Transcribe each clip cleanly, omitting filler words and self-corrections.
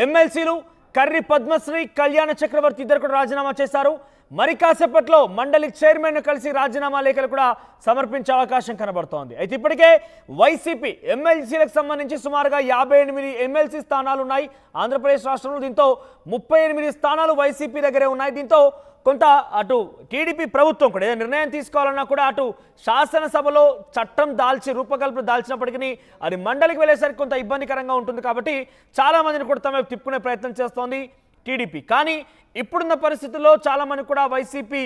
ఎమ్మెల్సీలు కర్రి పద్మశ్రీ కళ్యాణ చక్రవర్తి ఇద్దరు కూడా రాజీనామా చేశారు. మరి కాసేపట్లో మండలి చైర్మన్ కలిసి రాజీనామా లేఖలు కూడా సమర్పించే అవకాశం కనబడుతోంది. అయితే ఇప్పటికే వైసీపీ ఎమ్మెల్సీలకు సంబంధించి సుమారుగా 58 ఎమ్మెల్సీ స్థానాలు ఉన్నాయి ఆంధ్రప్రదేశ్ రాష్ట్రంలో. దీంతో 38 స్థానాలు వైసీపీ దగ్గరే ఉన్నాయి. దీంతో కొంత అటు టీడీపీ ప్రభుత్వం కూడా ఏదైనా నిర్ణయం తీసుకోవాలన్నా కూడా అటు శాసనసభలో చట్టం రూపకల్పన దాల్చినప్పటికీ అది మండలికి వెళ్ళేసరికి కొంత ఇబ్బందికరంగా ఉంటుంది. కాబట్టి చాలా మందిని కూడా తమ తిప్పుకునే ప్రయత్నం చేస్తోంది టీడీపీ. కానీ ఇప్పుడున్న పరిస్థితుల్లో చాలా మంది కూడా వైసీపీ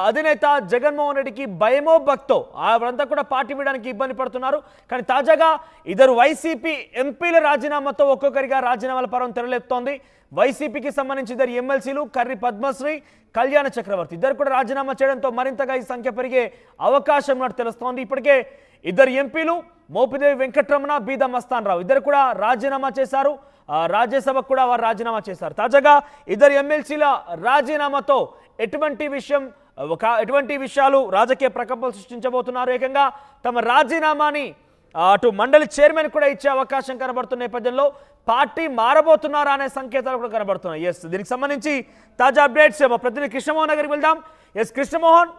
అధినేత జగన్మోహన్ రెడ్డికి భయమో భక్తో అవరంతా కూడా పార్టీ వీయడానికి ఇబ్బంది పడుతున్నారు. కానీ తాజాగా ఇద్దరు వైసీపీ ఎంపీల రాజీనామాతో ఒక్కొక్కరిగా రాజీనామాల పర్వం తెరలేపుతోంది. వైసీపీకి సంబంధించి ఇద్దరు ఎమ్మెల్సీలు కర్రి పద్మశ్రీ కళ్యాణ చక్రవర్తి ఇద్దరు కూడా రాజీనామా చేయడంతో మరింతగా ఈ సంఖ్య పెరిగే అవకాశం ఉన్నట్టు తెలుస్తోంది. ఇప్పటికే ఇద్దరు ఎంపీలు మోపిదేవి వెంకటరమణ బీదా మస్తాన్ రావు ఇద్దరు కూడా రాజీనామా చేశారు. రాజ్యసభకు కూడా వారు రాజీనామా చేశారు. తాజాగా ఇద్దరు ఎమ్మెల్సీల రాజీనామాతో ఎటువంటి విషయాలు రాజకీయ ప్రకంపనలు సృష్టించబోతున్నారు. ఏకంగా తమ రాజీనామాని అటు మండలి చైర్మన్ కూడా ఇచ్చే అవకాశం కనబడుతున్న నేపథ్యంలో పార్టీ మారబోతున్నారా అనే సంకేతాలు కూడా కనబడుతున్నాయి. దీనికి సంబంధించి తాజా అప్డేట్స్ మా ప్రతినిధి కృష్ణమోహన్ దగ్గరికి వెళ్దాం. కృష్ణమోహన్,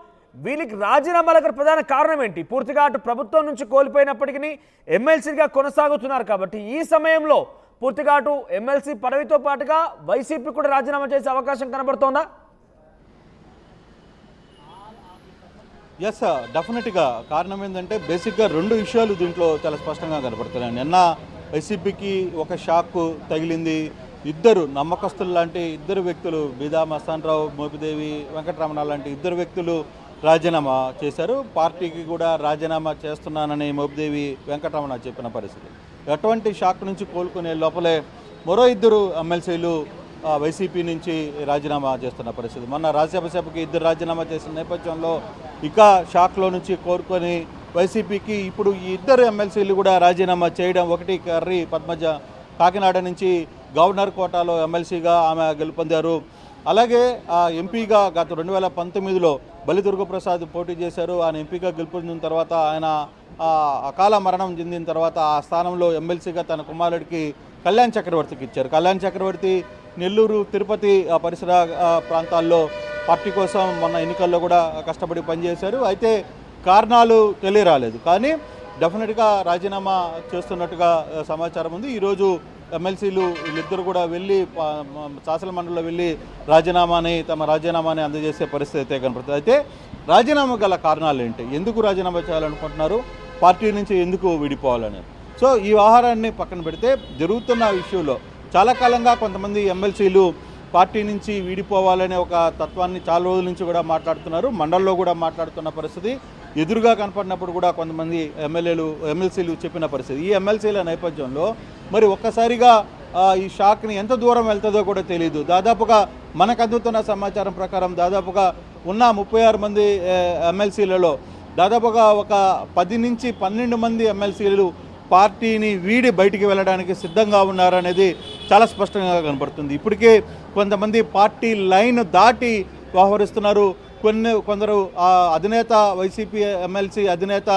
వీళ్ళకి రాజీనామాలకు ప్రధాన కారణం ఏంటి? పూర్తిగా అటు ప్రభుత్వం నుంచి కోల్పోయినప్పటికీ ఎమ్మెల్సీగా కొనసాగుతున్నారు కాబట్టి ఈ సమయంలో పూర్తిగా అటు ఎమ్మెల్సీ పదవితో పాటుగా వైసీపీ కూడా రాజీనామా చేసే అవకాశం కనబడుతోందా? ఎస్, డెఫినెట్గా కారణం ఏంటంటే బేసిక్గా రెండు విషయాలు దీంట్లో చాలా స్పష్టంగా కనపడుతున్నాయి. నిన్న వైసీపీకి ఒక షాక్ తగిలింది. ఇద్దరు నమ్మకస్తులు లాంటి ఇద్దరు వ్యక్తులు బీదా మస్తాన్ రావు మోపిదేవి వెంకటరమణ లాంటి ఇద్దరు వ్యక్తులు రాజీనామా చేశారు. పార్టీకి కూడా రాజీనామా చేస్తున్నానని మోపిదేవి వెంకటరమణ చెప్పిన పరిస్థితి. అటువంటి షాక్ నుంచి కోలుకునే లోపలే మరో ఇద్దరు ఎమ్మెల్సీలు వైసీపీ నుంచి రాజీనామా చేస్తున్న పరిస్థితి. మొన్న రాజ్యసభకి ఇద్దరు రాజీనామా చేసిన నేపథ్యంలో ఇక షాక్లో నుంచి కోరుకొని వైసీపీకి ఇప్పుడు ఈ ఇద్దరు ఎమ్మెల్సీలు కూడా రాజీనామా చేయడం. ఒకటి కర్రి పద్మజ కాకినాడ నుంచి గవర్నర్ కోటాలో ఎమ్మెల్సీగా ఆమె గెలుపొందారు. అలాగే ఎంపీగా గత 2019లో బలిదుర్గప్రసాద్ పోటీ చేశారు. ఆయన ఎంపీగా గెలుపొందిన తర్వాత ఆయన అకాల మరణం చెందిన తర్వాత ఆ స్థానంలో ఎమ్మెల్సీగా తన కుమారుడికి కళ్యాణ్ చక్రవర్తికి ఇచ్చారు. కళ్యాణ్ చక్రవర్తి నెల్లూరు తిరుపతి పరిసర ప్రాంతాల్లో పార్టీ కోసం మొన్న ఎన్నికల్లో కూడా కష్టపడి పనిచేశారు. అయితే కారణాలు తెలియరాలేదు. కానీ డెఫినెట్గా రాజీనామా చేస్తున్నట్టుగా సమాచారం ఉంది. ఈరోజు ఎమ్మెల్సీలు వీళ్ళిద్దరు కూడా వెళ్ళి శాసనమండలిలో వెళ్ళి తమ రాజీనామాని అందజేసే పరిస్థితి అయితే కనపడుతుంది. అయితే రాజీనామా గల కారణాలు ఏంటి? ఎందుకు రాజీనామా చేయాలనుకుంటున్నారు? పార్టీ నుంచి ఎందుకు విడిపోవాలని? సో ఈ వ్యవహారాన్ని పక్కన పెడితే జరుగుతున్న విషయంలో చాలా కాలంగా కొంతమంది ఎమ్మెల్సీలు పార్టీ నుంచి వీడిపోవాలనే ఒక తత్వాన్ని చాలా రోజుల నుంచి కూడా మాట్లాడుతున్నారు. మండలిలో కూడా మాట్లాడుతున్న పరిస్థితి ఎదురుగా కనపడినప్పుడు కూడా కొంతమంది ఎమ్మెల్సీలు చెప్పిన పరిస్థితి. ఈ ఎమ్మెల్సీల నేపథ్యంలో మరి ఒక్కసారిగా ఈ షాక్ని ఎంత దూరం వెళ్తుందో కూడా తెలియదు. దాదాపుగా మనకు అందుతున్న సమాచారం ప్రకారం దాదాపుగా ఉన్న 36 మంది ఎమ్మెల్సీలలో దాదాపుగా ఒక 10 నుంచి 12 మంది ఎమ్మెల్సీలు పార్టీని వీడి బయటికి వెళ్ళడానికి సిద్ధంగా ఉన్నారనేది చాలా స్పష్టంగా కనపడుతుంది. ఇప్పటికే కొంతమంది పార్టీ లైన్ దాటి వ్యవహరిస్తున్నారు. కొందరు అధినేత వైసీపీ ఎమ్మెల్సీ అధినేత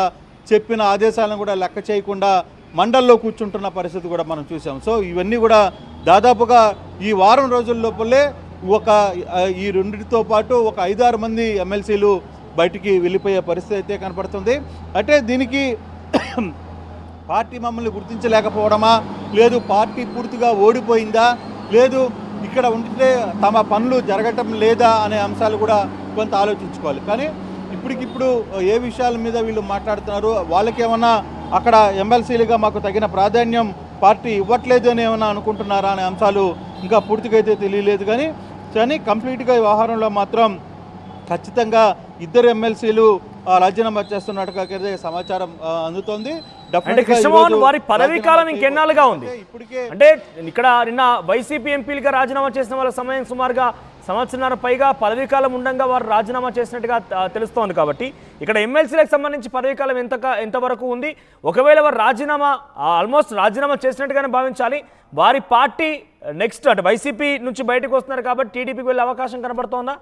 చెప్పిన ఆదేశాలను కూడా లెక్క చేయకుండా మండల్లో కూర్చుంటున్న పరిస్థితి కూడా మనం చూసాం. సో ఇవన్నీ కూడా దాదాపుగా ఈ వారం రోజుల లోపలే ఈ రెండింటితో పాటు ఒక 5-6 మంది ఎమ్మెల్సీలు బయటికి వెళ్ళిపోయే పరిస్థితి అయితే కనపడుతుంది. అంటే దీనికి పార్టీ మమ్మల్ని గుర్తించలేకపోవడమా, లేదు పార్టీ పూర్తిగా ఓడిపోయిందా, లేదు ఇక్కడ ఉంటే తమ పనులు జరగటం లేదా అనే అంశాలు కూడా కొంత ఆలోచించుకోవాలి. కానీ ఇప్పటికిప్పుడు ఏ విషయాల మీద వీళ్ళు మాట్లాడుతున్నారు, వాళ్ళకేమన్నా అక్కడ ఎమ్మెల్సీలుగా మాకు తగిన ప్రాధాన్యం పార్టీ ఇవ్వట్లేదు అని ఏమన్నా అనుకుంటున్నారా అనే అంశాలు ఇంకా పూర్తిగా అయితే తెలియలేదు. కానీ కంప్లీట్గా ఈ వ్యవహారంలో మాత్రం ఖచ్చితంగా ఇద్దరు ఎమ్మెల్సీలు రాజీనామా చేస్తున్నట్టుగా సమాచారం అందుతోంది. వారి పదవీ కాలం ఇంకెన్నాళ్ళుగా ఉంది? అంటే ఇక్కడ నిన్న వైసీపీ ఎంపీలుగా రాజీనామా చేసిన వాళ్ళ సమయం సుమారుగా సంవత్సరాల పైగా పదవీ కాలం ఉండగా వారు రాజీనామా చేసినట్టుగా తెలుస్తోంది. కాబట్టి ఇక్కడ ఎమ్మెల్సీలకు సంబంధించి పదవీ కాలం ఎంతవరకు ఉంది? ఒకవేళ వారు ఆల్మోస్ట్ రాజీనామా చేసినట్టుగానే భావించాలి. వారి పార్టీ నెక్స్ట్ అంటే వైసీపీ నుంచి బయటకు వస్తున్నారు కాబట్టి టీడీపీకి వెళ్ళే అవకాశం కనబడుతోందా?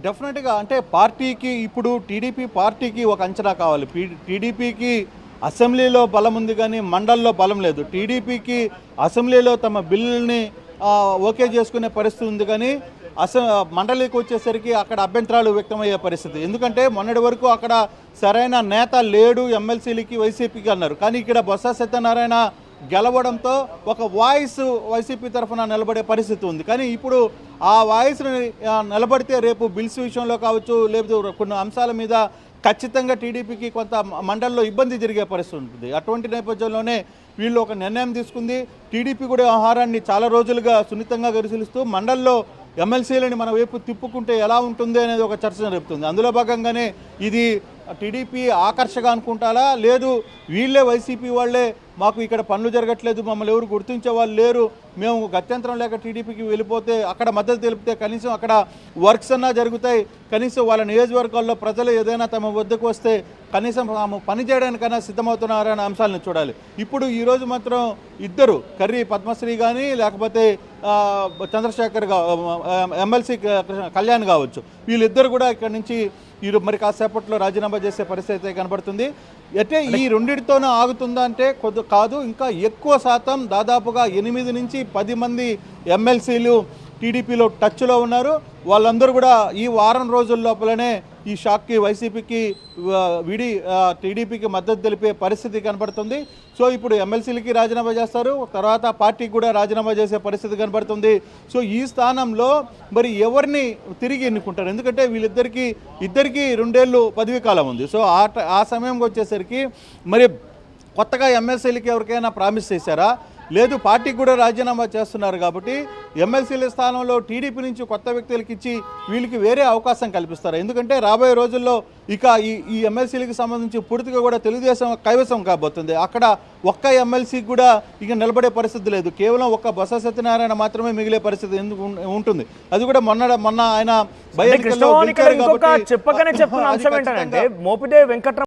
డెఫినెట్గా అంటే పార్టీకి ఇప్పుడు టీడీపీ పార్టీకి ఒక అంచనా కావాలి. టీడీపీకి అసెంబ్లీలో బలం ఉంది కానీ మండల్లో బలం లేదు. టీడీపీకి అసెంబ్లీలో తమ బిల్లుల్ని ఓకే చేసుకునే పరిస్థితి ఉంది కానీ మండలికి వచ్చేసరికి అక్కడ అభ్యంతరాలు వ్యక్తమయ్యే పరిస్థితి. ఎందుకంటే మొన్నటి వరకు అక్కడ సరైన నేత లేడు ఎమ్మెల్సీలకి వైసీపీకి అన్నారు. కానీ ఇక్కడ బొత్స సత్యనారాయణ గెలవడంతో ఒక వాయిస్ వైసీపీ తరఫున నిలబడే పరిస్థితి ఉంది. కానీ ఇప్పుడు ఆ వాయిస్ని నిలబడితే రేపు బిల్స్ విషయంలో కావచ్చు, లేకపోతే కొన్ని అంశాల మీద ఖచ్చితంగా టీడీపీకి కొంత మండలిలో ఇబ్బంది జరిగే పరిస్థితి ఉంటుంది. అటువంటి నేపథ్యంలోనే వీళ్ళు ఒక నిర్ణయం తీసుకుంది. టీడీపీ కూడా వ్యవహారాన్ని చాలా రోజులుగా సున్నితంగా పరిశీలిస్తూ మండలిలో ఎమ్మెల్సీలని మన వైపు తిప్పుకుంటే ఎలా ఉంటుంది అనేది ఒక చర్చ జరుపుతుంది. అందులో భాగంగానే ఇది టీడీపీ ఆకర్షగా అనుకుంటారా, లేదు వీళ్ళే వైసీపీ వాళ్ళే మాకు ఇక్కడ పనులు జరగట్లేదు, మమ్మల్ని ఎవరు గుర్తించే వాళ్ళు లేరు, మేము గత్యంతరం లేక టీడీపీకి వెళ్ళిపోతే అక్కడ మద్దతు తెలిపితే కనీసం అక్కడ వర్క్స్ అన్నా జరుగుతాయి, కనీసం వాళ్ళ నియోజకవర్గాల్లో ప్రజలు ఏదైనా తమ వద్దకు వస్తే కనీసం తాము పని చేయడానికైనా సిద్ధమవుతున్నారనే అంశాలను చూడాలి. ఇప్పుడు ఈరోజు మాత్రం ఇద్దరు కర్రీ పద్మశ్రీ కానీ లేకపోతే చంద్రశేఖర్ ఎమ్మెల్సీ కళ్యాణ్ కావచ్చు, వీళ్ళిద్దరు కూడా ఇక్కడ నుంచి మరి కాసేపట్లో రాజీనామా చేసే పరిస్థితి కనబడుతుంది. అయితే ఈ రెండింటితోనే ఆగుతుందా అంటే కాదు, ఇంకా ఎక్కువ శాతం దాదాపుగా 8 నుంచి 10 మంది ఎమ్మెల్సీలు టీడీపీలో టచ్లో ఉన్నారు. వాళ్ళందరూ కూడా ఈ వారం రోజుల లోపలనే ఈ షాక్కి వైసీపీకి విడి టీడీపీకి మద్దతు తెలిపే పరిస్థితి కనబడుతుంది. సో ఇప్పుడు ఎమ్మెల్సీలకి రాజీనామా చేస్తారు, తర్వాత పార్టీకి కూడా రాజీనామా చేసే పరిస్థితి కనబడుతుంది. సో ఈ స్థానంలో మరి ఎవరిని తిరిగి ఎన్నుకుంటారు? ఎందుకంటే ఇద్దరికి 2 ఏళ్ళు పదవీ కాలం ఉంది. సో ఆ సమయంకి వచ్చేసరికి మరి కొత్తగా ఎమ్మెల్సీలకి ఎవరికైనా ప్రామిస్ చేశారా? లేదు, పార్టీకి కూడా రాజీనామా చేస్తున్నారు కాబట్టి ఎమ్మెల్సీల స్థానంలో టీడీపీ నుంచి కొత్త వ్యక్తులకి ఇచ్చి వీళ్ళకి వేరే అవకాశం కల్పిస్తారు. ఎందుకంటే రాబోయే రోజుల్లో ఇక ఈ ఎమ్మెల్సీలకు సంబంధించి పూర్తిగా కూడా తెలుగుదేశం కైవసం కాబోతుంది. అక్కడ ఒక్క ఎమ్మెల్సీకి కూడా ఇక నిలబడే పరిస్థితి లేదు, కేవలం ఒక్క బొత్స సత్యనారాయణ మాత్రమే మిగిలే పరిస్థితి ఎందుకు ఉంటుంది. అది కూడా మొన్న ఆయన చెప్పగానే చెప్తున్న అంశం ఏంటంటే మోపిదే వెంకట్రామ